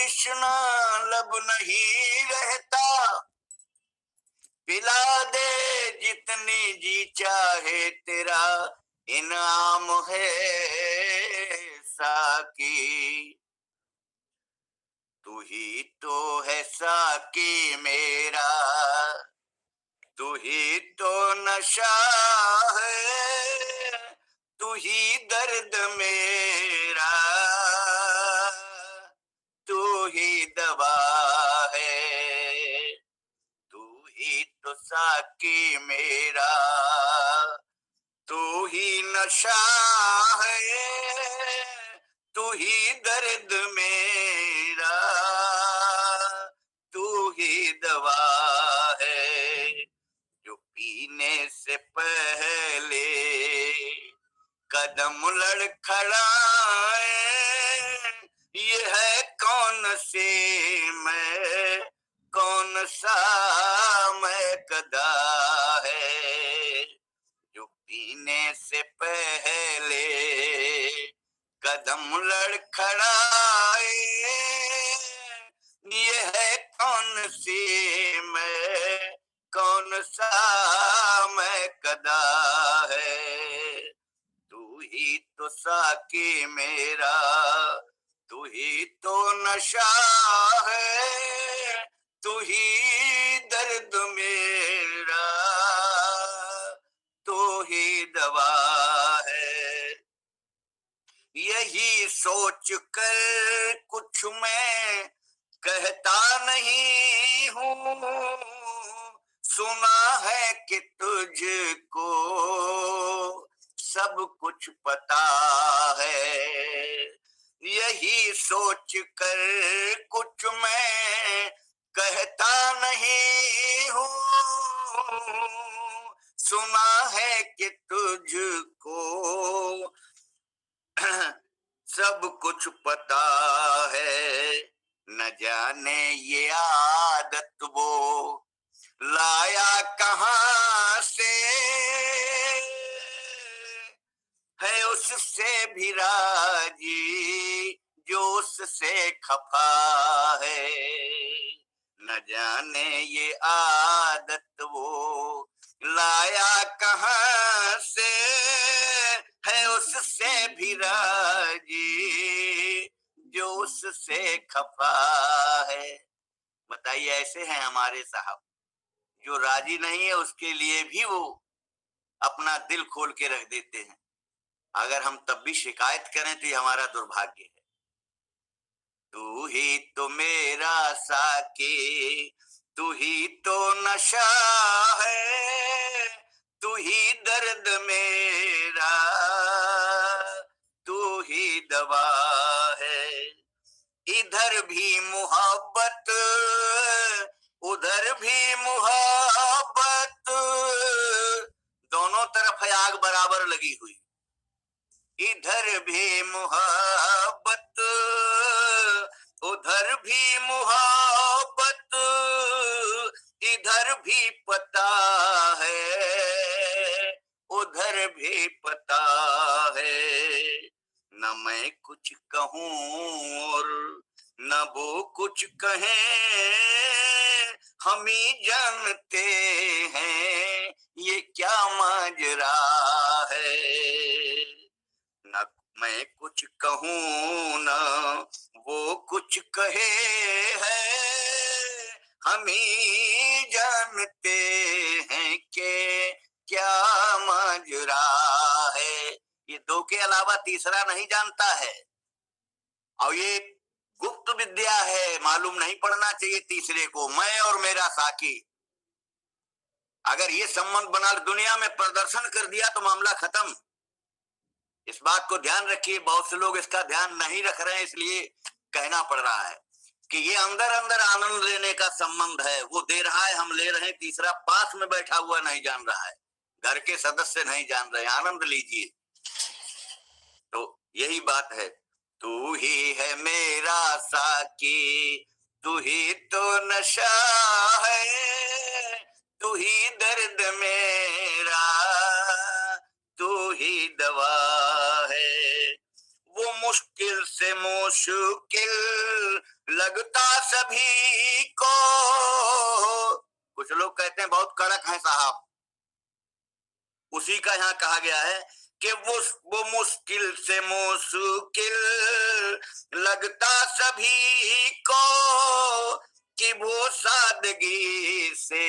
तृष्णा लब नहीं रहता, पिला दे जितनी जी चाहे तेरा इनाम है साकी। तू ही तो है साकी मेरा, तू ही तो नशा है, तू ही दर्द मेरा, तू ही दवा है, तू ही तो साकी मेरा, तू ही नशा है, तू ही दर्द मेरा, तू ही दवा है। जो पीने से पहले कदम लड़खड़ाए, ये है कौन सी मैं, कौन सा मैं कदा है। जो पीने से पहले कदम लड़खड़ाए, ये है कौन सी मैं, कौन सा मैं कदा है। तू ही तो साकी मेरा, तू ही तो नशा है, तू ही दर्द मेरा, तू ही दवा है। यही सोच कर कुछ मैं कहता नहीं हूँ, सुना है कि तुझको सब कुछ पता है। यही सोच कर कुछ मैं कहता नहीं हूँ, सुना है कि तुझको सब कुछ पता है। न जाने ये आदत वो लाया कहाँ से है, उससे भी राजी जो उससे खफा है। न जाने ये आदत वो लाया कहाँ से है, उससे भी राजी जो उससे खफा है। बताइए, ऐसे हैं हमारे साहब, जो राजी नहीं है उसके लिए भी वो अपना दिल खोल के रख देते हैं। अगर हम तब भी शिकायत करें तो ये हमारा दुर्भाग्य है। तू ही तो मेरा साकी, तू ही तो नशा है, तू ही दर्द मेरा, तू ही दवा है। इधर भी मोहब्बत, उधर भी मोहब्बत, दोनों तरफ है आग बराबर लगी हुई। इधर भी मोहब्बत, उधर भी मोहब्बत, इधर भी पता है, उधर भी पता है। न मैं कुछ कहूँ और न वो कुछ कहें, हम ही जानते हैं ये क्या माजरा है। न मैं कुछ कहूँ न वो कुछ कहे है, हम ही जानते हैं कि क्या माजरा है। ये दो के अलावा तीसरा नहीं जानता है, और ये गुप्त विद्या है, मालूम नहीं पड़ना चाहिए तीसरे को। मैं और मेरा साकी, अगर ये संबंध बना दुनिया में प्रदर्शन कर दिया तो मामला खत्म। इस बात को ध्यान रखिए, बहुत से लोग इसका ध्यान नहीं रख रहे हैं, इसलिए कहना पड़ रहा है कि ये अंदर अंदर आनंद लेने का संबंध है। वो दे रहा है, हम ले रहे हैं, तीसरा पास में बैठा हुआ नहीं जान रहा है, घर के सदस्य नहीं जान रहे। आनंद लीजिए। तो यही बात है, तू ही है मेरा साकी, तू ही तो नशा है, तू ही दर्द मेरा, तू ही दवा है। वो मुश्किल से मुश्किल लग सभी को। कुछ लोग कहते हैं बहुत कड़क है साहब, उसी का यहाँ कहा गया है कि वो मुश्किल से मुश्किल लगता सभी को, कि वो सादगी से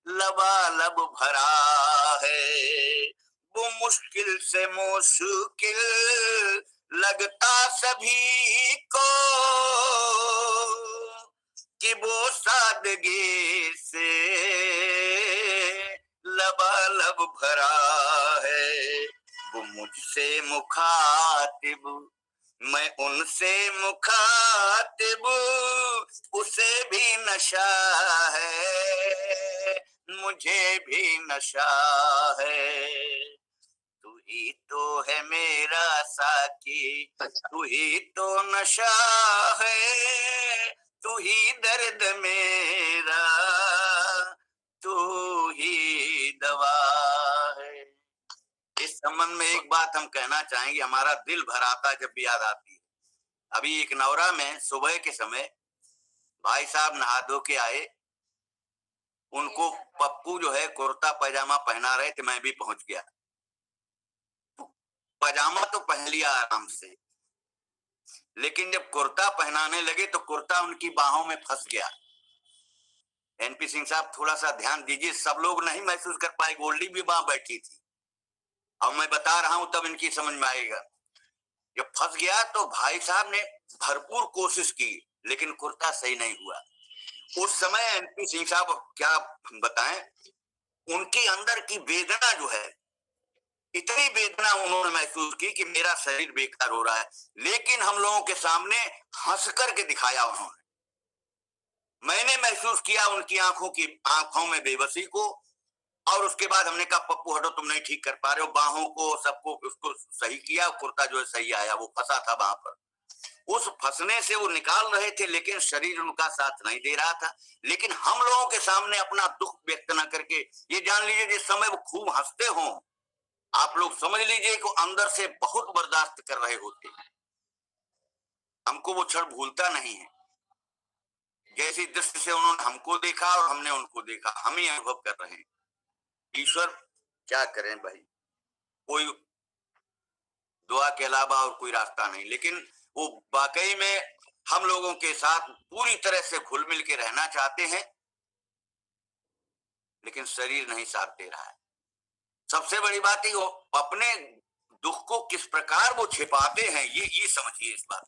लबालब भरा है। वो मुश्किल से मुश्किल लगता सभी को, कि वो सादगी से लबालब भरा है। वो मुझसे मुखातिब, मैं उनसे मुखातिब, उसे भी नशा है, मुझे भी नशा है। तू ही तो है मेरा साकी, तू ही तो नशा है, तू ही दर्द मेरा, तू ही दवा है। इस संबंध में एक बात हम कहना चाहेंगे, हमारा दिल भर आता जब भी याद आती है। अभी एक नवरा में सुबह के समय भाई साहब नहा धो के आए, उनको पप्पू जो है कुर्ता पैजामा पहना रहे थे, मैं भी पहुंच गया। पजामा तो पहन लिया आराम से, लेकिन जब कुर्ता पहनाने लगे तो कुर्ता उनकी बाहों में फंस गया। एनपी सिंह साहब थोड़ा सा ध्यान दीजिए, सब लोग नहीं महसूस कर पाए, गोल्डी भी वहां बैठी थी, अब मैं बता रहा हूं तब इनकी समझ में आएगा। जब फंस गया तो भाई साहब ने भरपूर कोशिश की, लेकिन कुर्ता सही नहीं हुआ। उस समय एनपी सिंह साहब क्या बताएं, उनके अंदर की वेदना जो है, इतनी वेदना उन्होंने महसूस की कि मेरा शरीर बेकार हो रहा है, लेकिन हम लोगों के सामने हंस करके दिखाया उन्होंने। मैंने महसूस किया उनकी आंखों में बेबसी को, और उसके बाद हमने कहा पप्पू हटो, तुम नहीं ठीक कर पा रहे हो, बाहों को सबको उसको सही किया, कुर्ता जो है सही आया। वो फंसा था वहां पर, उस फंसने से वो निकाल रहे थे, लेकिन शरीर उनका साथ नहीं दे रहा था। लेकिन हम लोगों के सामने अपना दुख व्यक्त न करके, ये जान लीजिए जिस समय वो खूब हंसते हों, आप लोग समझ लीजिए कि अंदर से बहुत बर्दाश्त कर रहे होते। हमको वो क्षण भूलता नहीं है। जैसी दृष्टि से उन्होंने हमको देखा और हमने उनको देखा, हम ही अनुभव कर रहे हैं। ईश्वर क्या करें भाई, कोई दुआ के अलावा और कोई रास्ता नहीं। लेकिन वो वाकई में हम लोगों के साथ पूरी तरह से घुल मिल के रहना चाहते हैं, लेकिन शरीर नहीं साथ दे रहा है। सबसे बड़ी बात है वो अपने दुख को किस प्रकार वो छिपाते हैं, ये समझिए इस बात।